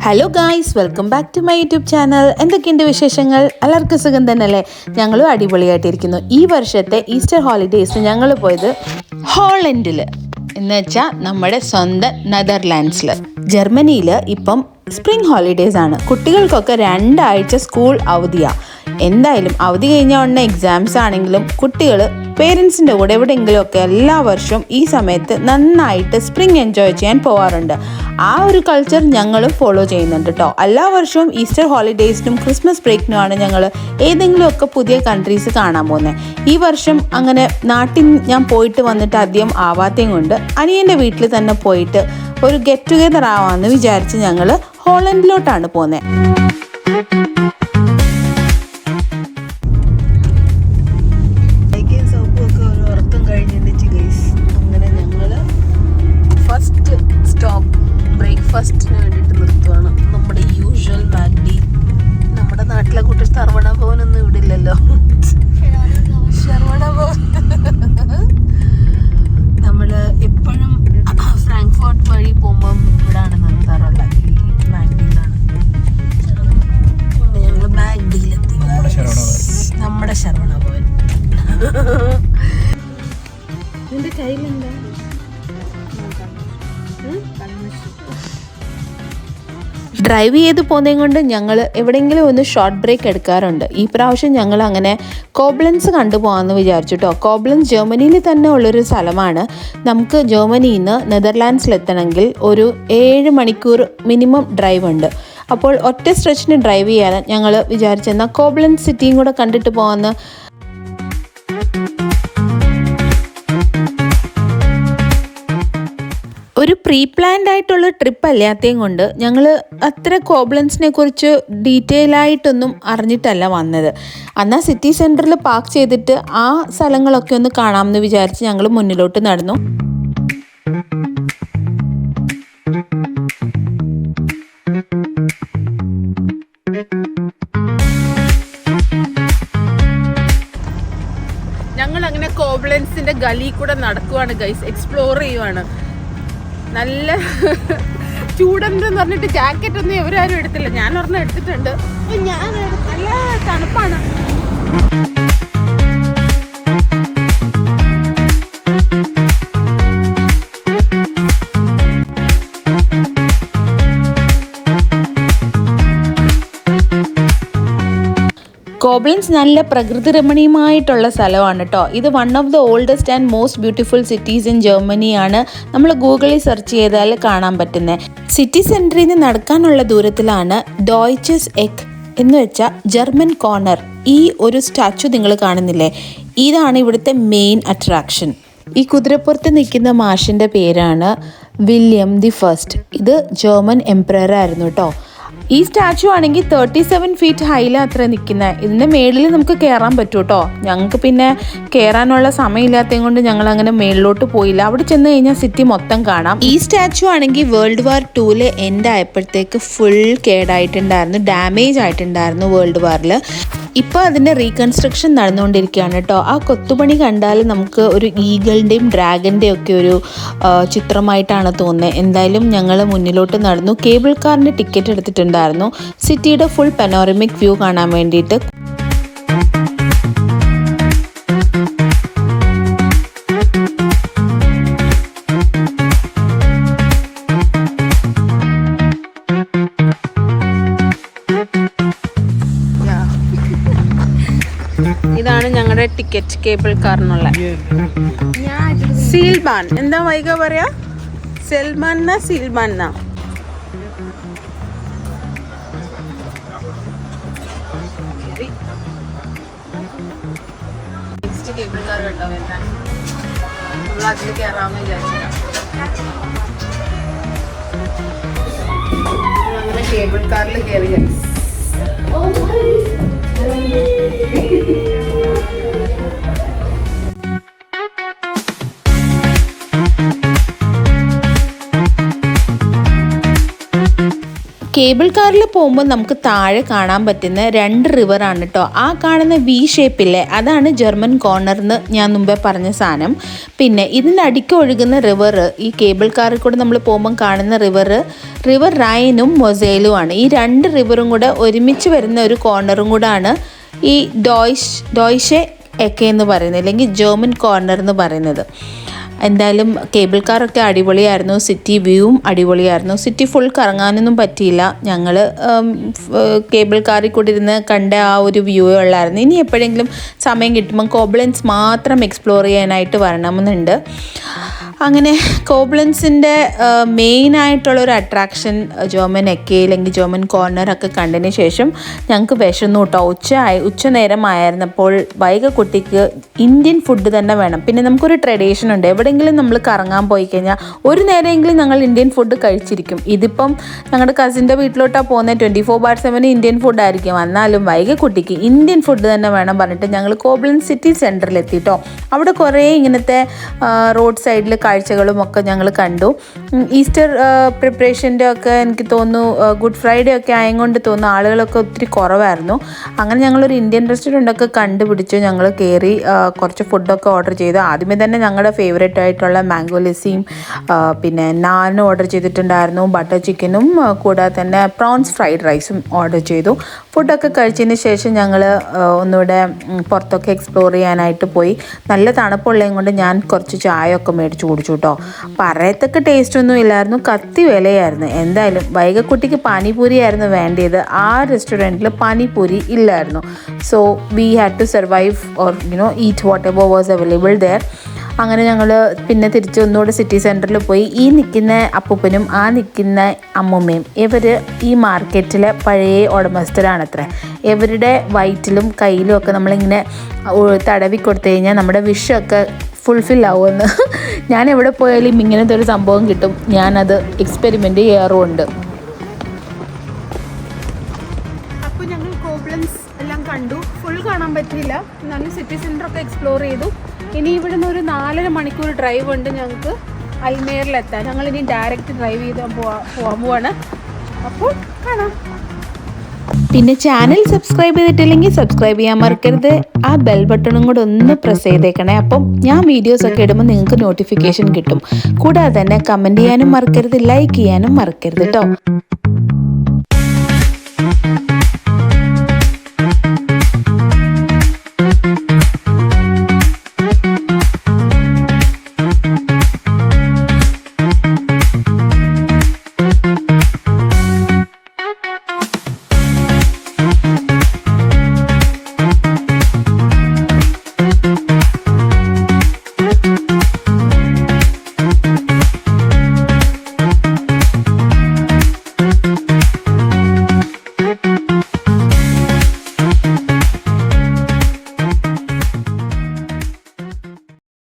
Hello guys, welcome back to my YouTube channel. എന്തൊക്കെയുണ്ട് വിശേഷങ്ങൾ? എല്ലാവർക്കും സുഖം തന്നെയല്ലേ? ഞങ്ങളും അടിപൊളിയായിട്ടിരിക്കുന്നു. ഈ വർഷത്തെ ഈസ്റ്റർ ഹോളിഡേയ്സിന് ഞങ്ങൾ പോയത് ഹോളണ്ടിൽ, എന്ന് വെച്ചാൽ നമ്മുടെ സ്വന്തം നെതർലാൻഡ്സിൽ. ജർമ്മനിയിൽ ഇപ്പം സ്പ്രിംഗ് ഹോളിഡേയ്സ് ആണ്. കുട്ടികൾക്കൊക്കെ 2 ആഴ്ച സ്കൂൾ അവധിയാണ്. എന്തായാലും അവധി കഴിഞ്ഞ ഉടനെ എക്സാംസ് ആണെങ്കിലും കുട്ടികൾ പേരൻസിൻ്റെ കൂടെ എവിടെയെങ്കിലുമൊക്കെ എല്ലാ വർഷവും ഈ സമയത്ത് നന്നായിട്ട് സ്പ്രിംഗ് എൻജോയ് ചെയ്യാൻ പോകാറുണ്ട്. ആ ഒരു കൾച്ചർ ഞങ്ങൾ ഫോളോ ചെയ്യുന്നുണ്ട് കേട്ടോ. എല്ലാ വർഷവും ഈസ്റ്റർ ഹോളിഡേയ്സിനും ക്രിസ്മസ് ബ്രേക്കിനുമാണ് ഞങ്ങൾ ഏതെങ്കിലുമൊക്കെ പുതിയ കൺട്രീസ് കാണാൻ പോകുന്നത്. ഈ വർഷം അങ്ങനെ നാട്ടിൽ ഞാൻ പോയിട്ട് വന്നിട്ട് അധികം ആവാത്തയും കൊണ്ട് അനിയൻ്റെ വീട്ടിൽ തന്നെ പോയിട്ട് ഒരു ഗെറ്റ് ടുഗെദർ ആവാമെന്ന് വിചാരിച്ച് ഞങ്ങൾ ഹോളണ്ടിലോട്ടാണ് പോകുന്നത്. ബ്രേക്ക്ഫാസ്റ്റിന് വേണ്ടിയിട്ട് നിർത്തുവാണ്. നമ്മുടെ യൂഷ്വൽ മാഗ്ഡി. നമ്മുടെ നാട്ടിലെ കൂട്ടി സർവണ ഭവനൊന്നും ഇവിടെ ഇല്ലല്ലോ. ശരവണ ഭവൻ നമ്മൾ എപ്പോഴും ഫ്രാങ്ക്ഫർട്ട് വഴി പോകുമ്പം ഇവിടാണ് നിർത്താറുള്ളത്. ഈ മാഗ്ഡിയിലാണ്. ഞങ്ങൾ മാഗ്ഡിയിലെത്തി. നമ്മുടെ ശരവണ ഭവൻ. നിന്റെ കയ്യിലെന്താ? ഡ്രൈവ് ചെയ്ത് പോകുന്നതും കൊണ്ട് ഞങ്ങൾ എവിടെയെങ്കിലും ഒന്ന് ഷോർട്ട് ബ്രേക്ക് എടുക്കാറുണ്ട്. ഈ പ്രാവശ്യം ഞങ്ങൾ അങ്ങനെ കോബ്ലൻസ് കണ്ടുപോകാമെന്ന് വിചാരിച്ചു കേട്ടോ. കോബ്ലൻസ് ജർമ്മനിയിൽ തന്നെ ഉള്ളൊരു സ്ഥലമാണ്. നമുക്ക് ജർമ്മനിയിൽ നിന്ന് നെതർലാൻഡ്സിലെത്തണമെങ്കിൽ ഒരു 7 മണിക്കൂർ മിനിമം ഡ്രൈവ് ഉണ്ട്. അപ്പോൾ ഒറ്റ സ്ട്രെച്ചിന് ഡ്രൈവ് ചെയ്യാൻ ഞങ്ങൾ വിചാരിച്ചെന്നാൽ കോബ്ലൻസ് സിറ്റിയും കൂടെ കണ്ടിട്ട് പോകാമെന്ന്. ഒരു പ്രീ പ്ലാൻഡ് ആയിട്ടുള്ള ട്രിപ്പ് അല്ലാത്തതും കൊണ്ട് ഞങ്ങൾ അത്ര കോബ്ലൻസിനെ കുറിച്ച് ഡീറ്റെയിൽ ആയിട്ടൊന്നും അറിഞ്ഞിട്ടല്ല വന്നത്. എന്നാൽ സിറ്റി സെൻറ്ററിൽ പാർക്ക് ചെയ്തിട്ട് ആ സ്ഥലങ്ങളൊക്കെ ഒന്ന് കാണാമെന്ന് വിചാരിച്ച് ഞങ്ങൾ മുന്നിലോട്ട് നടന്നു. ഞങ്ങൾ അങ്ങനെ കോബ്ലൻസിൻ്റെ ഗലി കൂടെ നടക്കുവാണ് ഗൈസ്, എക്സ്പ്ലോർ ചെയ്യുവാണ്. നല്ല ചൂടെന്തെന്ന് പറഞ്ഞിട്ട് ജാക്കറ്റ് ഒന്നും എവരാരും എടുത്തില്ല. ഞാൻ ഒരെണ്ണം എടുത്തിട്ടുണ്ട്. നല്ല തണുപ്പാണ്. കോബ്ലൻസ് നല്ല പ്രകൃതി രമണീയമായിട്ടുള്ള സ്ഥലമാണ് കേട്ടോ. ഇത് one of the oldest and most beautiful cities in ജർമ്മനിയാണ്. നമ്മൾ ഗൂഗിളിൽ സെർച്ച് ചെയ്താൽ കാണാൻ പറ്റുന്നത്. സിറ്റി സെൻറ്ററിൽ നിന്ന് നടക്കാനുള്ള ദൂരത്തിലാണ് ഡോയ്ച്ചസ് എക്ക് എന്ന് വെച്ചാൽ ജർമ്മൻ കോർണർ. ഈ ഒരു സ്റ്റാച്ചു നിങ്ങൾ കാണുന്നില്ലേ? ഇതാണ് ഇവിടുത്തെ മെയിൻ അട്രാക്ഷൻ. ഈ കുതിരപ്പുറത്ത് നിൽക്കുന്ന മാഷിൻ്റെ പേരാണ് വില്യം ദി ഫസ്റ്റ്. ഇത് ജർമ്മൻ എംപറർ ആയിരുന്നു കേട്ടോ. ഈ സ്റ്റാച്ചു ആണെങ്കിൽ 37 ഫീറ്റ് ഹൈല അത്ര നിൽക്കുന്നത്. ഇതിൻ്റെ മേളിൽ നമുക്ക് കയറാൻ പറ്റും കേട്ടോ. ഞങ്ങൾക്ക് പിന്നെ കയറാനുള്ള സമയമില്ലാത്തത് കൊണ്ട് ഞങ്ങൾ അങ്ങനെ മേളിലോട്ട് പോയില്ല. അവിടെ ചെന്ന് കഴിഞ്ഞാൽ സിറ്റി മൊത്തം കാണാം. ഈ സ്റ്റാച്ചു ആണെങ്കിൽ വേൾഡ് വാർ 2 എൻഡ് ആയപ്പോഴത്തേക്ക് ഫുൾ കേടായിട്ടുണ്ടായിരുന്നു, ഡാമേജ് ആയിട്ടുണ്ടായിരുന്നു വേൾഡ് വാറിൽ. ഇപ്പോൾ അതിൻ്റെ റീകൺസ്ട്രക്ഷൻ നടന്നുകൊണ്ടിരിക്കുകയാണ് കേട്ടോ. ആ കൊത്തുപണി കണ്ടാൽ നമുക്ക് ഒരു ഈഗിളിൻ്റെയും ഡ്രാഗൻ്റെയും ഒക്കെ ഒരു ചിത്രമായിട്ടാണ് തോന്നുന്നത്. എന്തായാലും ഞങ്ങൾ മുന്നിലോട്ട് നടന്നു. കേബിൾ കാറിൻ്റെ ടിക്കറ്റ് എടുത്തിട്ടുണ്ടായിരുന്നു സിറ്റിയുടെ ഫുൾ പനോറമിക് വ്യൂ കാണാൻ വേണ്ടിയിട്ട്. ഇതാണ് ഞങ്ങളുടെ ടിക്കറ്റ് കേബിൾ കാറിനുള്ള. സീൽബാൻ എന്താ വൈക പറയാ? സെൽമാൻ എന്നാ സീൽബാൻ എന്നാ? കേബിൾ കാർ കേട്ടോ. നമ്മൾ അതിൽ കയറാമെന്ന് വിചാരിച്ചില്ല. അങ്ങനെ കേബിൾ കാറിൽ കയറി. കേബിൾ കാറിൽ പോകുമ്പോൾ നമുക്ക് താഴെ കാണാൻ പറ്റുന്ന 2 റിവറാണ് കേട്ടോ. ആ കാണുന്ന വി ഷേപ്പില്ലേ, അതാണ് ജർമ്മൻ കോർണർ എന്ന് ഞാൻ മുമ്പേ പറഞ്ഞ സാധനം. പിന്നെ ഇതിൻ്റെ അടിക്ക് ഒഴുകുന്ന റിവർ, ഈ കേബിൾ കാറിൽ കൂടെ നമ്മൾ പോകുമ്പോൾ കാണുന്ന റിവർ റൈനും മൊസേലും ആണ്. ഈ 2 റിവറും കൂടെ ഒരുമിച്ച് വരുന്ന ഒരു കോർണറും കൂടാണ് ഈ ഡോയ്ഷെ എക്കെ എന്ന് പറയുന്നത്, അല്ലെങ്കിൽ ജർമ്മൻ കോർണർ എന്ന് പറയുന്നത്. എന്തായാലും കേബിൾ കാറൊക്കെ അടിപൊളിയായിരുന്നു, സിറ്റി വ്യൂവും അടിപൊളിയായിരുന്നു. സിറ്റി ഫുൾ കറങ്ങാനൊന്നും പറ്റിയില്ല, ഞങ്ങൾ കേബിൾ കാറിൽ കൂടി ഇരുന്ന് കണ്ട ആ ഒരു വ്യൂ ഉള്ളായിരുന്നു. ഇനി എപ്പോഴെങ്കിലും സമയം കിട്ടുമ്പം കോബ്ലൻസ് മാത്രം എക്സ്പ്ലോർ ചെയ്യാനായിട്ട് വരണമെന്നുണ്ട്. അങ്ങനെ കോബ്ലൻസിൻ്റെ മെയിനായിട്ടുള്ളൊരു അട്രാക്ഷൻ ജർമ്മൻ എക്കെ അല്ലെങ്കിൽ ജർമ്മൻ കോർണറൊക്കെ കണ്ടതിന് ശേഷം ഞങ്ങൾക്ക് വിശന്നു കേട്ടോ. ഉച്ച നേരമായിരുന്നപ്പോൾ വൈക കുട്ടിക്ക് ഇന്ത്യൻ ഫുഡ് തന്നെ വേണം. പിന്നെ നമുക്കൊരു ട്രഡീഷൻ ഉണ്ട്, എവിടെയെങ്കിലും നമ്മൾ കറങ്ങാൻ പോയി കഴിഞ്ഞാൽ ഒരു നേരമെങ്കിലും ഞങ്ങൾ ഇന്ത്യൻ ഫുഡ് കഴിച്ചിരിക്കും. ഇതിപ്പം ഞങ്ങളുടെ കസിൻ്റെ വീട്ടിലോട്ടാണ് പോകുന്നത്, 24/7 ഇന്ത്യൻ ഫുഡായിരിക്കും. എന്നാലും വൈക കുട്ടിക്ക് ഇന്ത്യൻ ഫുഡ് തന്നെ വേണം പറഞ്ഞിട്ട് ഞങ്ങൾ കോബ്ലൻസ് സിറ്റി സെൻറ്ററിൽ എത്തിയിട്ടോ. അവിടെ കുറേ ഇങ്ങനത്തെ റോഡ് സൈഡിൽ കാഴ്ചകളും ഒക്കെ ഞങ്ങൾ കണ്ടു. ഈസ്റ്റർ പ്രിപ്പറേഷൻ്റെ ഒക്കെ എനിക്ക് തോന്നുന്നു, ഗുഡ് ഫ്രൈഡേ ഒക്കെ ആയതുകൊണ്ട് തോന്നുന്നു ആളുകളൊക്കെ ഒത്തിരി കുറവായിരുന്നു. അങ്ങനെ ഞങ്ങളൊരു ഇന്ത്യൻ റെസ്റ്റോറൻ്റൊക്കെ കണ്ടുപിടിച്ചു. ഞങ്ങൾ കയറി കുറച്ച് ഫുഡൊക്കെ ഓർഡർ ചെയ്തു. ആദ്യമേ തന്നെ ഞങ്ങളുടെ ഫേവറേറ്റ് ആയിട്ടുള്ള മാംഗോ ലസ്സിയും പിന്നെ നാനും ഓർഡർ ചെയ്തിട്ടുണ്ടായിരുന്നു, ബട്ടർ ചിക്കനും കൂടാതെ തന്നെ പ്രോൺസ് ഫ്രൈഡ് റൈസും ഓർഡർ ചെയ്തു. ഫുഡൊക്കെ കഴിച്ചതിന് ശേഷം ഞങ്ങൾ ഒന്നുകൂടെ പുറത്തൊക്കെ എക്സ്പ്ലോർ ചെയ്യാനായിട്ട് പോയി. നല്ല തണുപ്പുള്ളതും കൊണ്ട് ഞാൻ കുറച്ച് ചായ ഒക്കെ മേടിച്ച് കുടിച്ചു കേട്ടോ. പറയത്തൊക്കെ ടേസ്റ്റൊന്നും ഇല്ലായിരുന്നു, കത്തി വിലയായിരുന്നു. എന്തായാലും വൈകക്കുട്ടിക്ക് പാനിപൂരി ആയിരുന്നു വേണ്ടത്. ആ റെസ്റ്റോറൻറ്റിൽ പാനിപൂരി ഇല്ലായിരുന്നു. So we had to survive or eat whatever was available there. അങ്ങനെ ഞങ്ങൾ പിന്നെ തിരിച്ച് ഒന്നുകൂടെ സിറ്റി സെൻറ്ററിൽ പോയി. ഈ നിൽക്കുന്ന അപ്പൂപ്പനും ആ നിൽക്കുന്ന അമ്മൂമ്മയും ഇവർ ഈ മാർക്കറ്റിലെ പഴയ ഉടമസ്ഥരാണത്രേ. ഇവരുടെ വയറ്റിലും കയ്യിലും ഒക്കെ നമ്മളിങ്ങനെ തടവി കൊടുത്തു കഴിഞ്ഞാൽ നമ്മുടെ വിഷൊക്കെ ഫുൾഫിൽ ആവുമെന്ന്. ഞാൻ എവിടെ പോയാലും ഇങ്ങനത്തെ ഒരു സംഭവം കിട്ടും, ഞാനത് എക്സ്പെരിമെൻ്റ് ചെയ്യാറുമുണ്ട്. അപ്പോൾ ഞങ്ങൾ കോബ്ലൻസ് എല്ലാം കണ്ടു, ഫുൾ കാണാൻ പറ്റിയില്ല, എന്നാലും സിറ്റി സെൻറ്ററൊക്കെ എക്സ്പ്ലോർ ചെയ്തു. ഇനി ഇവിടെ നിന്ന് ഒരു 4.5 മണിക്കൂർ ഡ്രൈവ് ഉണ്ട് ഞങ്ങൾക്ക് അൽമേറിലെത്താൻ. ഞങ്ങളിനി ഡയറക്റ്റ് ഡ്രൈവ് ചെയ്ത് പോകാൻ പോവാണ്. അപ്പോൾ കാണാം. പിന്നെ ചാനൽ സബ്സ്ക്രൈബ് ചെയ്തിട്ടില്ലെങ്കിൽ സബ്സ്ക്രൈബ് ചെയ്യാൻ മറക്കരുത്. ആ ബെൽ ബട്ടണും കൂടെ ഒന്ന് പ്രസ് ചെയ്തേക്കണേ. അപ്പം ഞാൻ വീഡിയോസൊക്കെ ഇടുമ്പോൾ നിങ്ങൾക്ക് നോട്ടിഫിക്കേഷൻ കിട്ടും. കൂടാതെ തന്നെ കമൻറ്റ് ചെയ്യാനും മറക്കരുത്, ലൈക്ക് ചെയ്യാനും മറക്കരുത് കേട്ടോ.